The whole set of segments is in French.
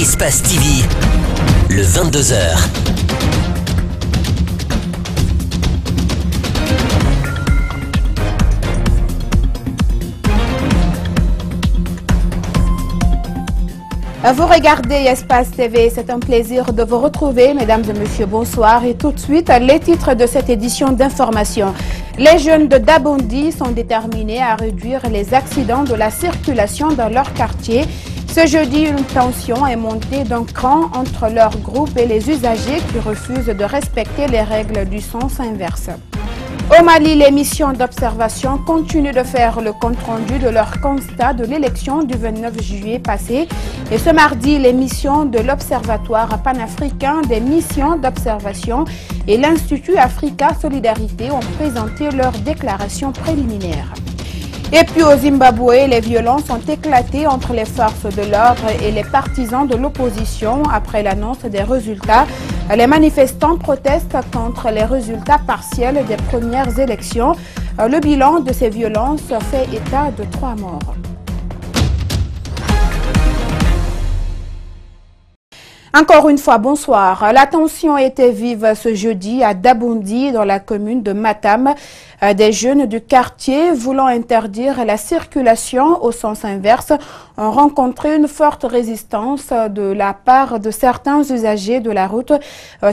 Espace TV, le 22h. Vous regardez Espace TV, c'est un plaisir de vous retrouver, mesdames et messieurs, bonsoir. Et tout de suite, les titres de cette édition d'information. Les jeunes de Dabondi sont déterminés à réduire les accidents de la circulation dans leur quartier. Ce jeudi, une tension est montée d'un cran entre leur groupe et les usagers qui refusent de respecter les règles du sens inverse. Au Mali, les missions d'observation continuent de faire le compte-rendu de leur constat de l'élection du 29 juillet passé. Et ce mardi, les missions de l'Observatoire panafricain des missions d'observation et l'Institut Africa Solidarité ont présenté leurs déclarations préliminaires. Et puis au Zimbabwe, les violences ont éclaté entre les forces de l'ordre et les partisans de l'opposition après l'annonce des résultats. Les manifestants protestent contre les résultats partiels des premières élections. Le bilan de ces violences fait état de 3 morts. Encore une fois, bonsoir. La tension était vive ce jeudi à Dabondi, dans la commune de Matam. Des jeunes du quartier voulant interdire la circulation au sens inverse ont rencontré une forte résistance de la part de certains usagers de la route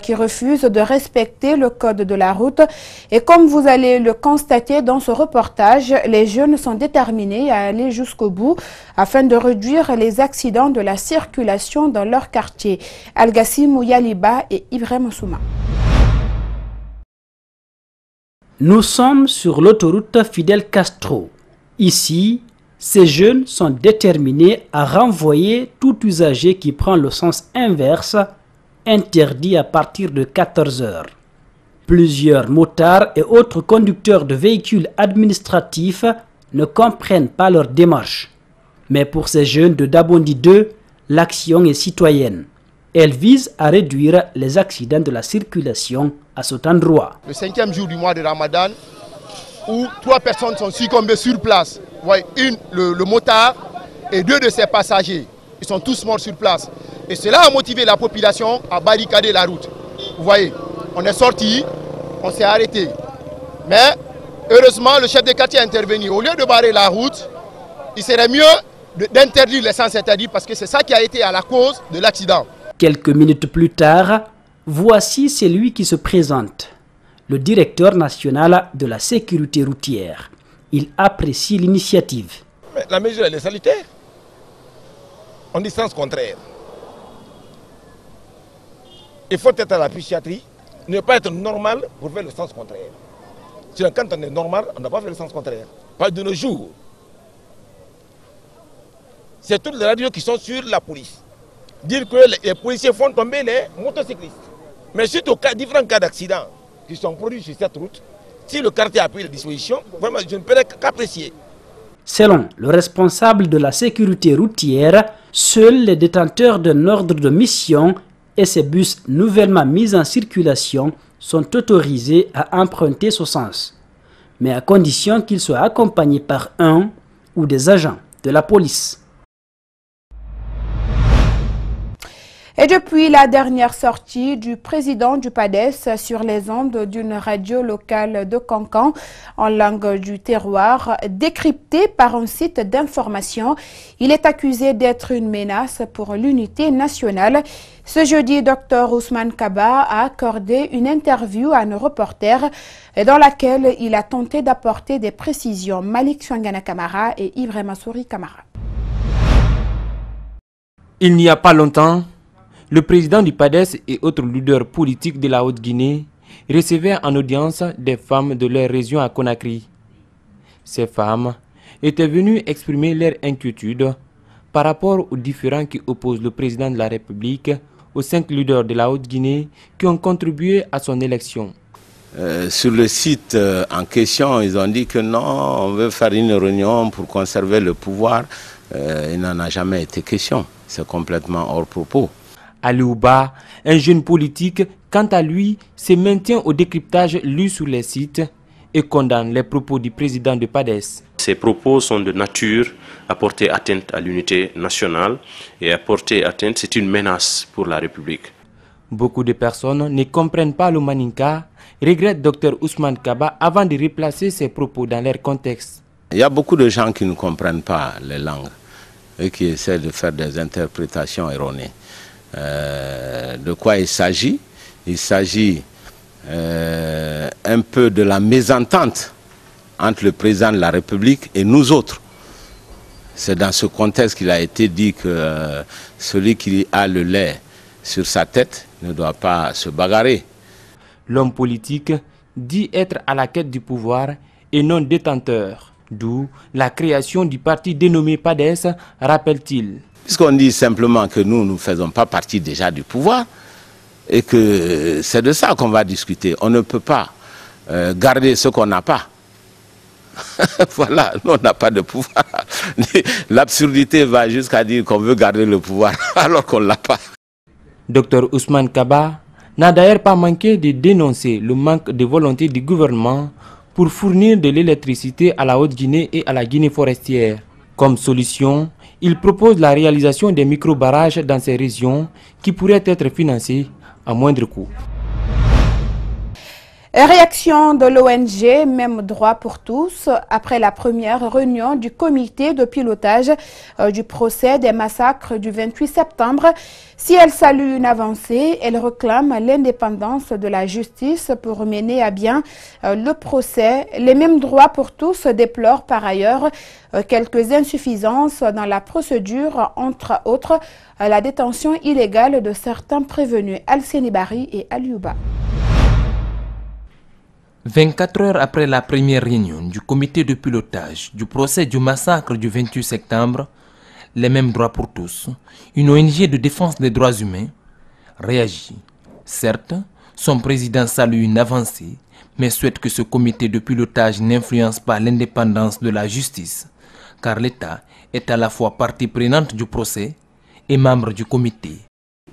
qui refusent de respecter le code de la route. Et comme vous allez le constater dans ce reportage, les jeunes sont déterminés à aller jusqu'au bout afin de réduire les accidents de la circulation dans leur quartier. Algassim Yaliba et Ibrahim Souma. Nous sommes sur l'autoroute Fidel Castro. Ici, ces jeunes sont déterminés à renvoyer tout usager qui prend le sens inverse, interdit à partir de 14 h. Plusieurs motards et autres conducteurs de véhicules administratifs ne comprennent pas leur démarche. Mais pour ces jeunes de Dabondi 2, l'action est citoyenne. Elle vise à réduire les accidents de la circulation à cet endroit. Le 5e jour du mois de Ramadan, où 3 personnes sont succombées sur place. Vous voyez, le motard et 2 de ses passagers. Ils sont tous morts sur place. Et cela a motivé la population à barricader la route. Vous voyez, on est sorti, on s'est arrêté. Mais heureusement, le chef de quartier est intervenu. Au lieu de barrer la route, il serait mieux d'interdire les sens interdits parce que c'est ça qui a été à la cause de l'accident. Quelques minutes plus tard, voici celui qui se présente, le directeur national de la sécurité routière. Il apprécie l'initiative. La mesure elle est salutaire. On dit sens contraire. Il faut être à la psychiatrie, ne pas être normal pour faire le sens contraire. Sinon, quand on est normal, on ne doit pas faire le sens contraire. Pas de nos jours. C'est toutes les radios qui sont sur la police. Dire que les policiers font tomber les motocyclistes. Mais suite aux différents cas d'accidents qui sont produits sur cette route, si le quartier a pris les dispositions, vraiment, je ne peux qu'apprécier. Selon le responsable de la sécurité routière, seuls les détenteurs d'un ordre de mission et ces bus nouvellement mis en circulation sont autorisés à emprunter ce sens, mais à condition qu'ils soient accompagnés par un ou des agents de la police. Et depuis la dernière sortie du président du PADES sur les ondes d'une radio locale de Cancan en langue du terroir, décryptée par un site d'information, il est accusé d'être une menace pour l'unité nationale. Ce jeudi, Dr Ousmane Kaba a accordé une interview à nos reporters dans laquelle il a tenté d'apporter des précisions. Malik Swangana Kamara et Ibrahim Souri Kamara. Il n'y a pas longtemps, le président du PADES et autres leaders politiques de la Haute-Guinée recevaient en audience des femmes de leur région à Conakry. Ces femmes étaient venues exprimer leur inquiétude par rapport aux différends qui opposent le président de la République aux 5 leaders de la Haute-Guinée qui ont contribué à son élection. Sur le site en question, ils ont dit que non, on veut faire une réunion pour conserver le pouvoir. Il n'en a jamais été question. C'est complètement hors propos. Aliouba, un jeune politique, quant à lui, se maintient au décryptage lu sur les sites et condamne les propos du président de PADES. Ces propos sont de nature à porter atteinte à l'unité nationale et à porter atteinte, c'est une menace pour la République. Beaucoup de personnes ne comprennent pas le Maninka, regrette Dr Ousmane Kaba avant de replacer ses propos dans leur contexte. Il y a beaucoup de gens qui ne comprennent pas les langues et qui essaient de faire des interprétations erronées. De quoi il s'agit? Il s'agit un peu de la mésentente entre le président de la République et nous autres. C'est dans ce contexte qu'il a été dit que celui qui a le lait sur sa tête ne doit pas se bagarrer. L'homme politique dit être à la quête du pouvoir et non détenteur, d'où la création du parti dénommé PADES, rappelle-t-il. Puisqu'on dit simplement que nous ne faisons pas partie déjà du pouvoir et que c'est de ça qu'on va discuter. On ne peut pas garder ce qu'on n'a pas. Voilà, nous on n'a pas de pouvoir. L'absurdité va jusqu'à dire qu'on veut garder le pouvoir alors qu'on ne l'a pas. Dr Ousmane Kaba n'a d'ailleurs pas manqué de dénoncer le manque de volonté du gouvernement pour fournir de l'électricité à la Haute-Guinée et à la Guinée forestière. Comme solution, il propose la réalisation des micro-barrages dans ces régions qui pourraient être financés à moindre coût. Réaction de l'ONG Même droit pour tous après la première réunion du comité de pilotage du procès des massacres du 28 septembre. Si elle salue une avancée, elle réclame l'indépendance de la justice pour mener à bien le procès. Les Mêmes droits pour tous déplorent par ailleurs quelques insuffisances dans la procédure, entre autres la détention illégale de certains prévenus, Alcéni Bari et Aliouba. 24 heures après la première réunion du comité de pilotage du procès du massacre du 28 septembre, Les Mêmes droits pour tous, une ONG de défense des droits humains, réagit. Certes, son président salue une avancée, mais souhaite que ce comité de pilotage n'influence pas l'indépendance de la justice, car l'État est à la fois partie prenante du procès et membre du comité.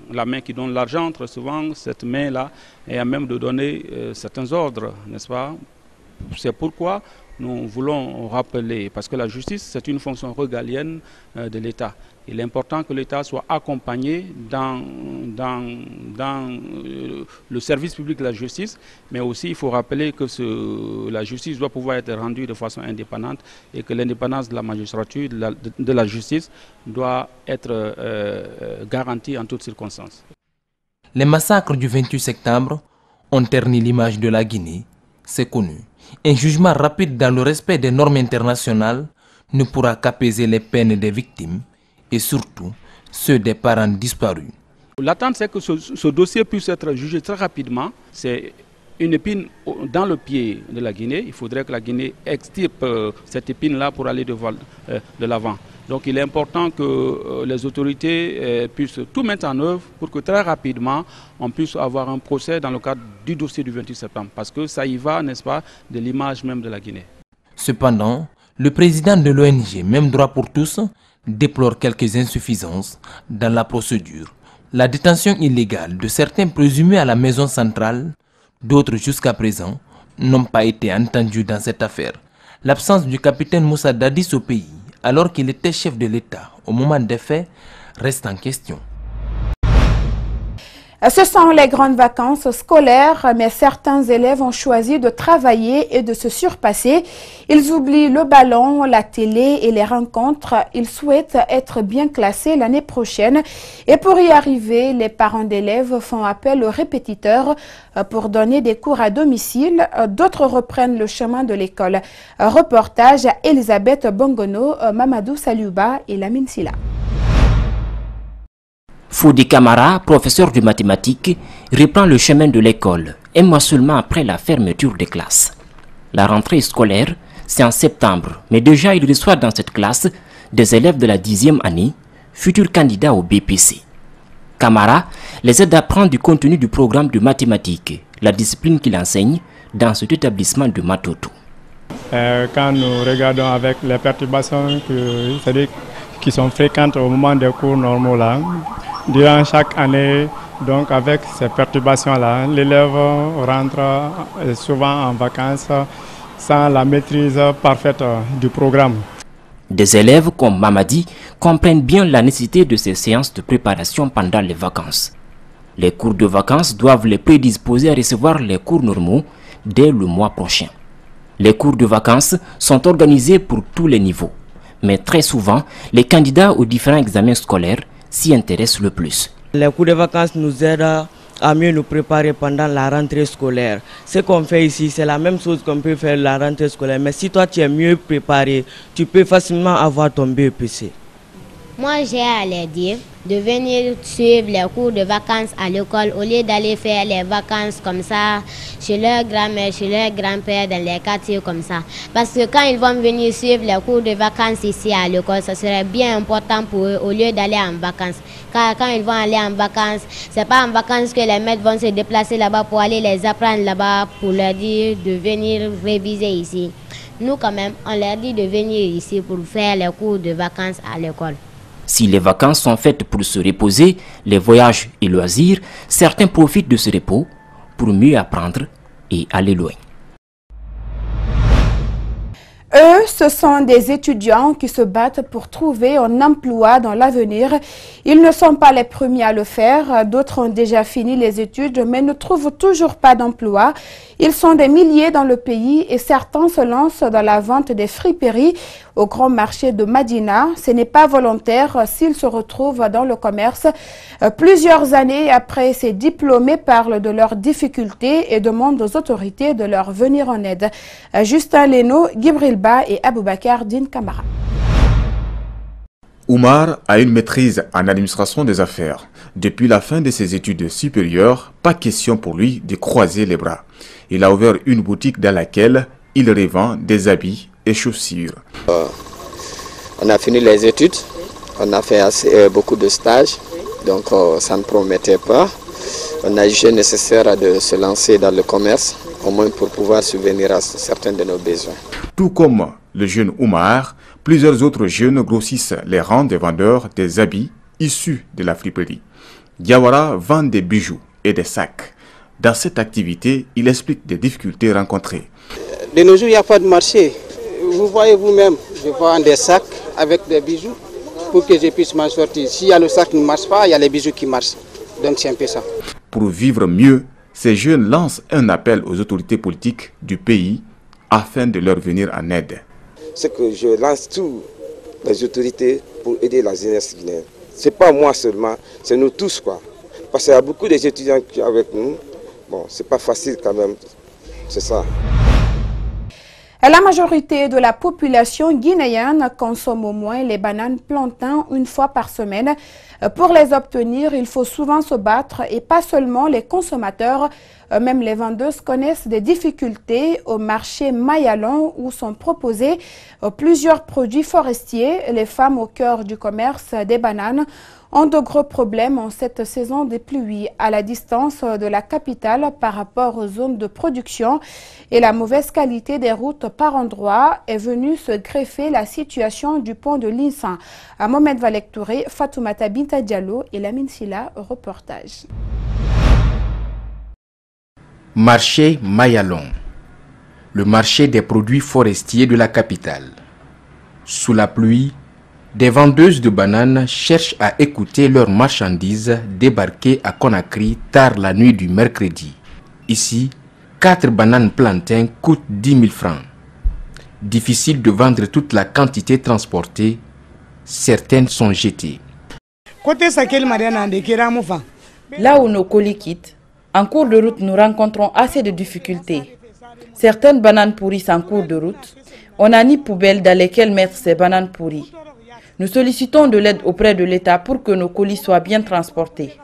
La main qui donne l'argent, très souvent, cette main-là est à même de donner certains ordres, n'est-ce pas? C'est pourquoi nous voulons rappeler, parce que la justice, c'est une fonction régalienne de l'État. Il est important que l'État soit accompagné dans le service public de la justice, mais aussi il faut rappeler que la justice doit pouvoir être rendue de façon indépendante et que l'indépendance de la magistrature, de la justice, doit être garantie en toutes circonstances. Les massacres du 28 septembre ont terni l'image de la Guinée, c'est connu. Un jugement rapide dans le respect des normes internationales ne pourra qu'apaiser les peines des victimes et surtout ceux des parents disparus. L'attente, c'est que ce dossier puisse être jugé très rapidement. C'est une épine dans le pied de la Guinée. Il faudrait que la Guinée extirpe cette épine-là pour aller de l'avant. Donc il est important que les autorités puissent tout mettre en œuvre pour que très rapidement on puisse avoir un procès dans le cadre du dossier du 28 septembre. Parce que ça y va, n'est-ce pas, de l'image même de la Guinée. Cependant, le président de l'ONG Même droit pour tous déplore quelques insuffisances dans la procédure. La détention illégale de certains présumés à la maison centrale, d'autres jusqu'à présent, n'ont pas été entendus dans cette affaire. L'absence du capitaine Moussa Dadis au pays, alors qu'il était chef de l'État au moment des faits, reste en question. Ce sont les grandes vacances scolaires, mais certains élèves ont choisi de travailler et de se surpasser. Ils oublient le ballon, la télé et les rencontres. Ils souhaitent être bien classés l'année prochaine. Et pour y arriver, les parents d'élèves font appel aux répétiteurs pour donner des cours à domicile. D'autres reprennent le chemin de l'école. Reportage Elisabeth Bongono, Mamadou Saliouba et Lamine Silla. Foudi Kamara, professeur de mathématiques, reprend le chemin de l'école, un mois seulement après la fermeture des classes. La rentrée scolaire, c'est en septembre, mais déjà il reçoit dans cette classe des élèves de la 10e année, futurs candidats au BPC. Kamara les aide à apprendre du contenu du programme de mathématiques, la discipline qu'il enseigne dans cet établissement de Matoto. Quand nous regardons avec les perturbations qui sont fréquentes au moment des cours normaux là, durant chaque année, donc avec ces perturbations-là, l'élève rentre souvent en vacances sans la maîtrise parfaite du programme. Des élèves comme Mamadi comprennent bien la nécessité de ces séances de préparation pendant les vacances. Les cours de vacances doivent les prédisposer à recevoir les cours normaux dès le mois prochain. Les cours de vacances sont organisés pour tous les niveaux, mais très souvent, les candidats aux différents examens scolaires s'y intéressent le plus. Les cours de vacances nous aident à mieux nous préparer pendant la rentrée scolaire. Ce qu'on fait ici, c'est la même chose qu'on peut faire la rentrée scolaire, mais si toi tu es mieux préparé, tu peux facilement avoir ton BEPC. Moi, j'ai à leur dire de venir suivre les cours de vacances à l'école au lieu d'aller faire les vacances comme ça chez leur grand-mère, chez leur grand-père, dans les quartiers comme ça. Parce que quand ils vont venir suivre les cours de vacances ici à l'école, ça serait bien important pour eux au lieu d'aller en vacances. Car quand ils vont aller en vacances, c'est pas en vacances que les maîtres vont se déplacer là-bas pour aller les apprendre là-bas, pour leur dire de venir réviser ici. Nous quand même, on leur dit de venir ici pour faire les cours de vacances à l'école. Si les vacances sont faites pour se reposer, les voyages et loisirs, certains profitent de ce repos pour mieux apprendre et aller loin. Eux, ce sont des étudiants qui se battent pour trouver un emploi dans l'avenir. Ils ne sont pas les premiers à le faire. D'autres ont déjà fini les études mais ne trouvent toujours pas d'emploi. Ils sont des milliers dans le pays et certains se lancent dans la vente des friperies au grand marché de Madina. Ce n'est pas volontaire s'ils se retrouvent dans le commerce. Plusieurs années après, ces diplômés parlent de leurs difficultés et demandent aux autorités de leur venir en aide. Justin Leno, Gibril Ba et Aboubakar Din Kamara. Oumar a une maîtrise en administration des affaires. Depuis la fin de ses études supérieures, pas question pour lui de croiser les bras. Il a ouvert une boutique dans laquelle il revend des habits et chaussures. On a fini les études, on a fait beaucoup de stages, donc ça ne promettait pas. On a jugé nécessaire de se lancer dans le commerce, au moins pour pouvoir subvenir à certains de nos besoins. Tout comme le jeune Oumar, plusieurs autres jeunes grossissent les rangs des vendeurs des habits issus de la friperie. Diawara vend des bijoux et des sacs. Dans cette activité, il explique des difficultés rencontrées. De nos jours, il n'y a pas de marché. Vous voyez vous-même, je vends des sacs avec des bijoux pour que je puisse m'en sortir. Si le sac ne marche pas, il y a les bijoux qui marchent. Donc c'est un peu ça. Pour vivre mieux, ces jeunes lancent un appel aux autorités politiques du pays afin de leur venir en aide. C'est que je lance toutes les autorités pour aider la jeunesse guinéenne. Ce n'est pas moi seulement, c'est nous tous quoi. Parce qu'il y a beaucoup d'étudiants qui sont avec nous. Bon, c'est pas facile quand même, c'est ça. La majorité de la population guinéenne consomme au moins les bananes plantains une fois par semaine. Pour les obtenir, il faut souvent se battre et pas seulement les consommateurs. Même les vendeuses connaissent des difficultés au marché Mayalon où sont proposés plusieurs produits forestiers. Les femmes au cœur du commerce des bananes ont de gros problèmes en cette saison des pluies à la distance de la capitale par rapport aux zones de production et la mauvaise qualité des routes par endroits est venue se greffer la situation du pont de l'Insan. À Mohamed Valek Touré, Fatoumata Binta Diallo et Lamine Silla, reportage. Marché Mayalon, le marché des produits forestiers de la capitale. Sous la pluie, des vendeuses de bananes cherchent à écouter leurs marchandises débarquées à Conakry tard la nuit du mercredi. Ici, 4 bananes plantains coûtent 10 000 francs. Difficile de vendre toute la quantité transportée, certaines sont jetées. Là où nos colis quittent, en cours de route, nous rencontrons assez de difficultés. Certaines bananes pourrissent en cours de route. On n'a ni poubelle dans lesquelles mettre ces bananes pourries. Nous sollicitons de l'aide auprès de l'État pour que nos colis soient bien transportés.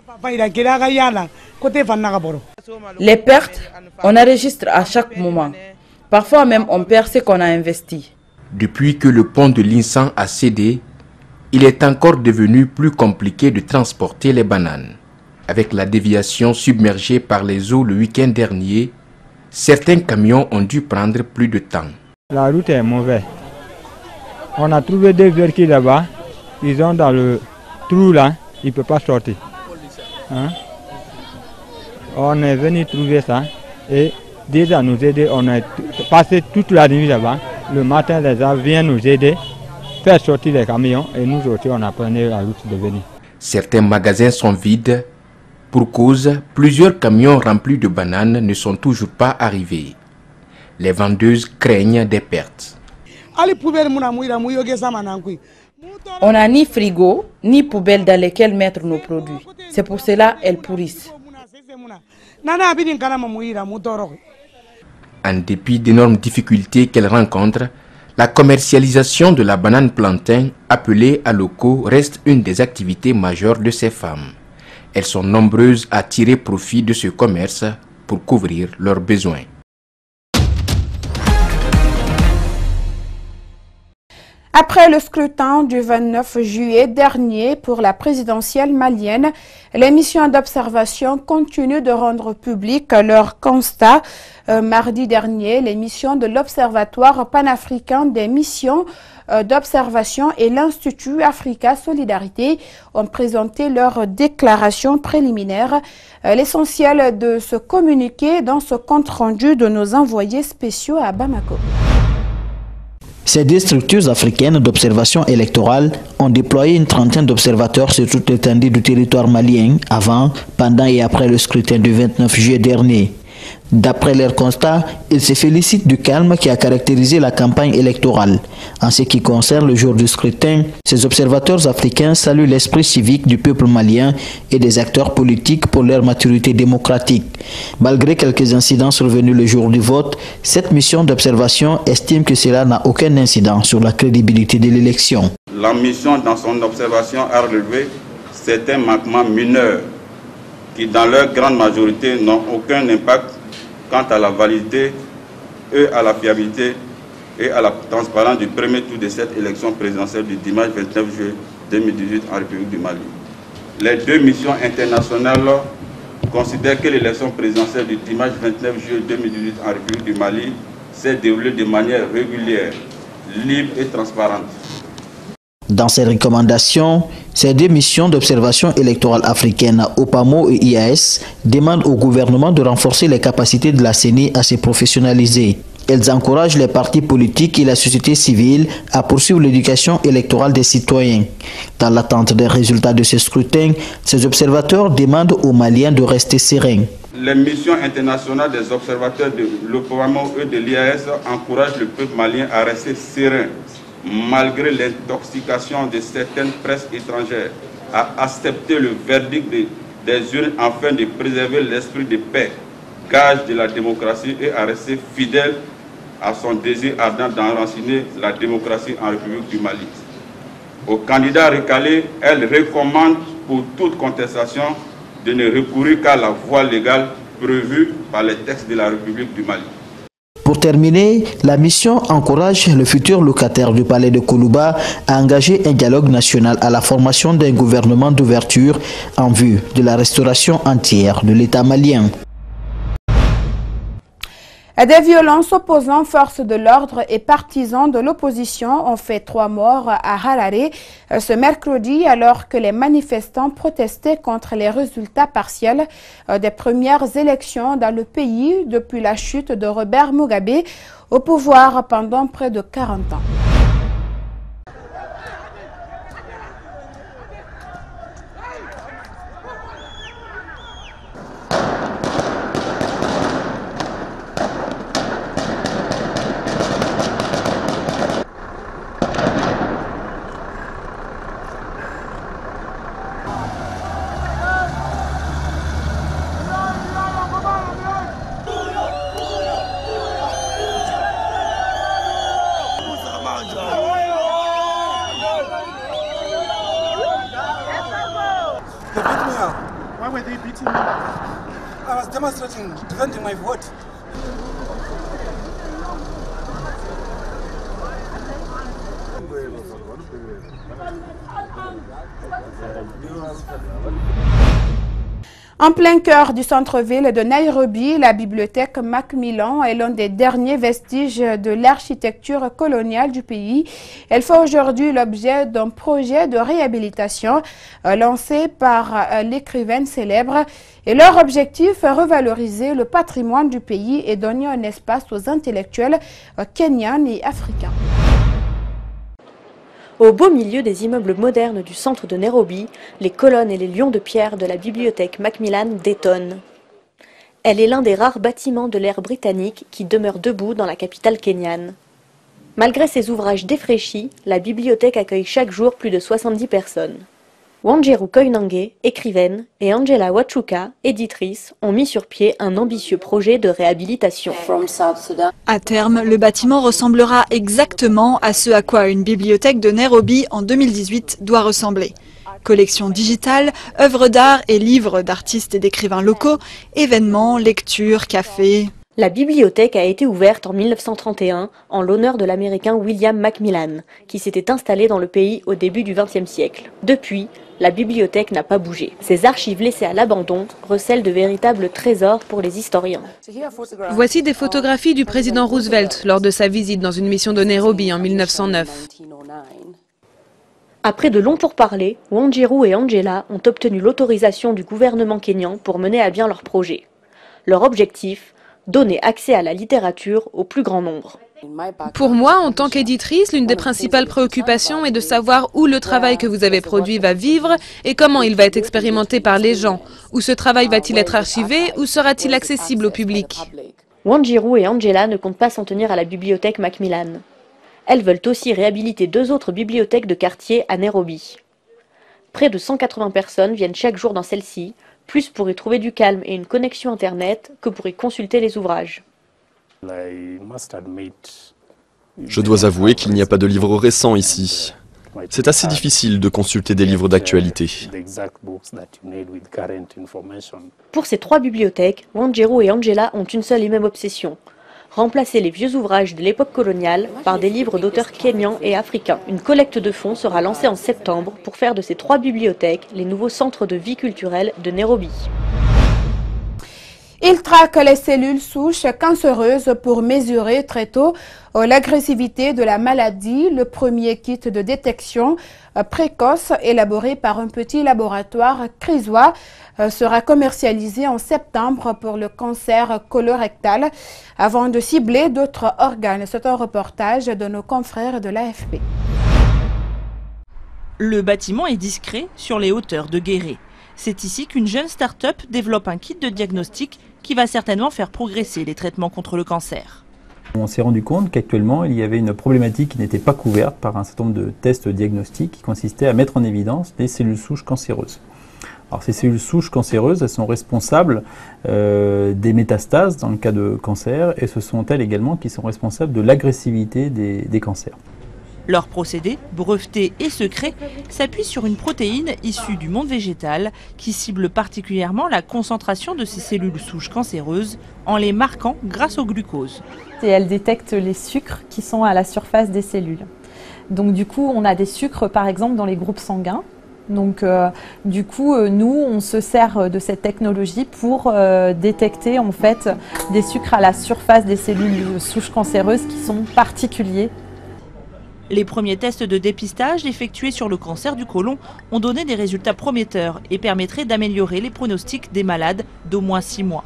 Les pertes, on enregistre à chaque moment. Parfois même, on perd ce qu'on a investi. Depuis que le pont de l'Insan a cédé, il est encore devenu plus compliqué de transporter les bananes. Avec la déviation submergée par les eaux le week-end dernier, certains camions ont dû prendre plus de temps. La route est mauvaise. On a trouvé 2 véhicules là-bas. Ils sont dans le trou là. Ils ne peuvent pas sortir. Hein? On est venu trouver ça. Et déjà nous aider. On a passé toute la nuit là-bas. Le matin, les gens viennent nous aider, faire sortir les camions et nous aussi, on apprenait la route de venir. Certains magasins sont vides. Pour cause, plusieurs camions remplis de bananes ne sont toujours pas arrivés. Les vendeuses craignent des pertes. On n'a ni frigo, ni poubelle dans lesquelles mettre nos produits. C'est pour cela qu'elles pourrissent. En dépit d'énormes difficultés qu'elles rencontrent, la commercialisation de la banane plantain, appelée à locaux, reste une des activités majeures de ces femmes. Elles sont nombreuses à tirer profit de ce commerce pour couvrir leurs besoins. Après le scrutin du 29 juillet dernier pour la présidentielle malienne, les missions d'observation continuent de rendre public leurs constats. Mardi dernier, les missions de l'Observatoire panafricain des missions d'observation et l'Institut Africa Solidarité ont présenté leurs déclarations préliminaires. L'essentiel de ce communiqué dans ce compte-rendu de nos envoyés spéciaux à Bamako. Ces deux structures africaines d'observation électorale ont déployé une trentaine d'observateurs sur toute l'étendue du territoire malien avant, pendant et après le scrutin du 29 juillet dernier. D'après leurs constats, ils se félicitent du calme qui a caractérisé la campagne électorale. En ce qui concerne le jour du scrutin, ces observateurs africains saluent l'esprit civique du peuple malien et des acteurs politiques pour leur maturité démocratique. Malgré quelques incidents survenus le jour du vote, cette mission d'observation estime que cela n'a aucun incident sur la crédibilité de l'élection. La mission dans son observation a relevé certains manquements mineurs qui dans leur grande majorité n'ont aucun impact quant à la validité et à la fiabilité et à la transparence du premier tour de cette élection présidentielle du dimanche 29 juillet 2018 en République du Mali. Les deux missions internationales considèrent que l'élection présidentielle du dimanche 29 juillet 2018 en République du Mali s'est déroulée de manière régulière, libre et transparente. Dans ces recommandations, ces deux missions d'observation électorale africaine, OPAMO et IAS, demandent au gouvernement de renforcer les capacités de la CENI à se professionnaliser. Elles encouragent les partis politiques et la société civile à poursuivre l'éducation électorale des citoyens. Dans l'attente des résultats de ce scrutin, ces observateurs demandent aux Maliens de rester sereins. Les missions internationales des observateurs de l'OPAMO et de l'IAS encouragent le peuple malien à rester serein, malgré l'intoxication de certaines presses étrangères, à accepter le verdict des urnes afin de préserver l'esprit de paix, gage de la démocratie, et à rester fidèle à son désir ardent d'enraciner la démocratie en République du Mali. Aux candidats recalés, elle recommande pour toute contestation de ne recourir qu'à la voie légale prévue par les textes de la République du Mali. Pour terminer, la mission encourage le futur locataire du palais de Koulouba à engager un dialogue national à la formation d'un gouvernement d'ouverture en vue de la restauration entière de l'État malien. Des violences opposant forces de l'ordre et partisans de l'opposition ont fait 3 morts à Harare ce mercredi alors que les manifestants protestaient contre les résultats partiels des premières élections dans le pays depuis la chute de Robert Mugabe au pouvoir pendant près de 40 ans. I was demonstrating, defending my vote. En plein cœur du centre-ville de Nairobi, la bibliothèque Macmillan est l'un des derniers vestiges de l'architecture coloniale du pays. Elle fait aujourd'hui l'objet d'un projet de réhabilitation lancé par l'écrivaine célèbre. Et leur objectif est revaloriser le patrimoine du pays et donner un espace aux intellectuels kenyans et africains. Au beau milieu des immeubles modernes du centre de Nairobi, les colonnes et les lions de pierre de la bibliothèque Macmillan détonnent. Elle est l'un des rares bâtiments de l'ère britannique qui demeure debout dans la capitale kenyane. Malgré ses ouvrages défraîchis, la bibliothèque accueille chaque jour plus de 70 personnes. Wanjiru Koinange, écrivaine, et Angela Wachuka, éditrice, ont mis sur pied un ambitieux projet de réhabilitation. À terme, le bâtiment ressemblera exactement à ce à quoi une bibliothèque de Nairobi en 2018 doit ressembler. Collection digitale, œuvres d'art et livres d'artistes et d'écrivains locaux, événements, lectures, cafés... La bibliothèque a été ouverte en 1931 en l'honneur de l'américain William Macmillan, qui s'était installé dans le pays au début du XXe siècle. Depuis, la bibliothèque n'a pas bougé. Ses archives laissées à l'abandon recèlent de véritables trésors pour les historiens. Voici des photographies du président Roosevelt lors de sa visite dans une mission de Nairobi en 1909. Après de longs pourparlers, Wanjiru et Angela ont obtenu l'autorisation du gouvernement kényan pour mener à bien leur projet. Leur objectif, donner accès à la littérature au plus grand nombre. Pour moi, en tant qu'éditrice, l'une des principales préoccupations est de savoir où le travail que vous avez produit va vivre et comment il va être expérimenté par les gens. Où ce travail va-t-il être archivé ou sera-t-il accessible au public? Wanjiru et Angela ne comptent pas s'en tenir à la bibliothèque Macmillan. Elles veulent aussi réhabiliter 2 autres bibliothèques de quartier à Nairobi. Près de 180 personnes viennent chaque jour dans celle-ci, plus pour y trouver du calme et une connexion Internet que pour y consulter les ouvrages. Je dois avouer qu'il n'y a pas de livres récents ici. C'est assez difficile de consulter des livres d'actualité. Pour ces 3 bibliothèques, Wanjiru et Angela ont une seule et même obsession. Remplacer les vieux ouvrages de l'époque coloniale par des livres d'auteurs kenyans et africains. Une collecte de fonds sera lancée en septembre pour faire de ces 3 bibliothèques les nouveaux centres de vie culturelle de Nairobi. Il traque les cellules souches cancéreuses pour mesurer très tôt l'agressivité de la maladie. Le premier kit de détection précoce élaboré par un petit laboratoire crisois sera commercialisé en septembre pour le cancer colorectal avant de cibler d'autres organes. C'est un reportage de nos confrères de l'AFP. Le bâtiment est discret sur les hauteurs de Guéré. C'est ici qu'une jeune start-up développe un kit de diagnostic qui va certainement faire progresser les traitements contre le cancer. On s'est rendu compte qu'actuellement, il y avait une problématique qui n'était pas couverte par un certain nombre de tests diagnostiques qui consistaient à mettre en évidence des cellules souches cancéreuses. Alors ces cellules souches cancéreuses, elles sont responsables des métastases dans le cas de cancer et ce sont elles également qui sont responsables de l'agressivité des cancers. Leur procédé, breveté et secret, s'appuie sur une protéine issue du monde végétal qui cible particulièrement la concentration de ces cellules souches cancéreuses en les marquant grâce au glucose. Et elle détecte les sucres qui sont à la surface des cellules. Donc du coup, on a des sucres par exemple dans les groupes sanguins. Donc du coup, nous, on se sert de cette technologie pour détecter en fait des sucres à la surface des cellules souches cancéreuses qui sont particuliers. Les premiers tests de dépistage effectués sur le cancer du côlon ont donné des résultats prometteurs et permettraient d'améliorer les pronostics des malades d'au moins 6 mois.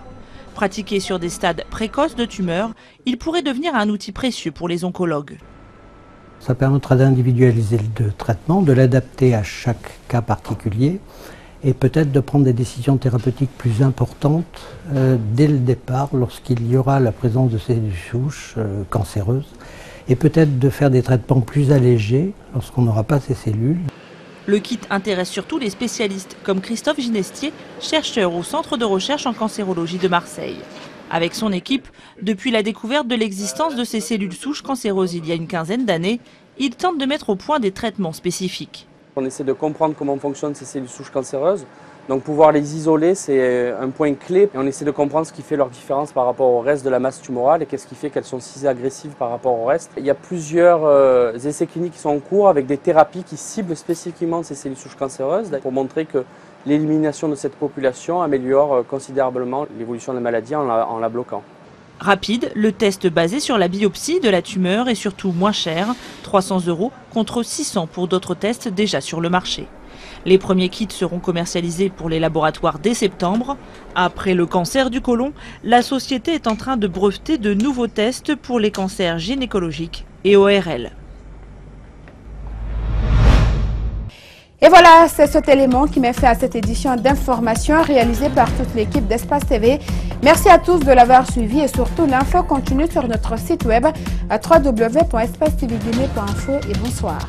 Pratiqué sur des stades précoces de tumeurs, il pourrait devenir un outil précieux pour les oncologues. Ça permettra d'individualiser le traitement, de l'adapter à chaque cas particulier et peut-être de prendre des décisions thérapeutiques plus importantes dès le départ lorsqu'il y aura la présence de cellules souches cancéreuses. Et peut-être de faire des traitements plus allégés lorsqu'on n'aura pas ces cellules. Le kit intéresse surtout les spécialistes comme Christophe Ginestier, chercheur au Centre de recherche en cancérologie de Marseille. Avec son équipe, depuis la découverte de l'existence de ces cellules souches cancéreuses il y a une quinzaine d'années, il tente de mettre au point des traitements spécifiques. On essaie de comprendre comment fonctionnent ces cellules souches cancéreuses. Donc pouvoir les isoler, c'est un point clé. Et on essaie de comprendre ce qui fait leur différence par rapport au reste de la masse tumorale et qu'est-ce qui fait qu'elles sont si agressives par rapport au reste. Il y a plusieurs essais cliniques qui sont en cours avec des thérapies qui ciblent spécifiquement ces cellules souches cancéreuses pour montrer que l'élimination de cette population améliore considérablement l'évolution de la maladie en la bloquant. Rapide, le test basé sur la biopsie de la tumeur est surtout moins cher, 300 € contre 600 pour d'autres tests déjà sur le marché. Les premiers kits seront commercialisés pour les laboratoires dès septembre. Après le cancer du côlon, la société est en train de breveter de nouveaux tests pour les cancers gynécologiques et ORL. Et voilà, c'est cet élément qui met fin à cette édition d'information réalisée par toute l'équipe d'Espace TV. Merci à tous de l'avoir suivi et surtout l'info continue sur notre site web à www.espacetvguinée.info et bonsoir.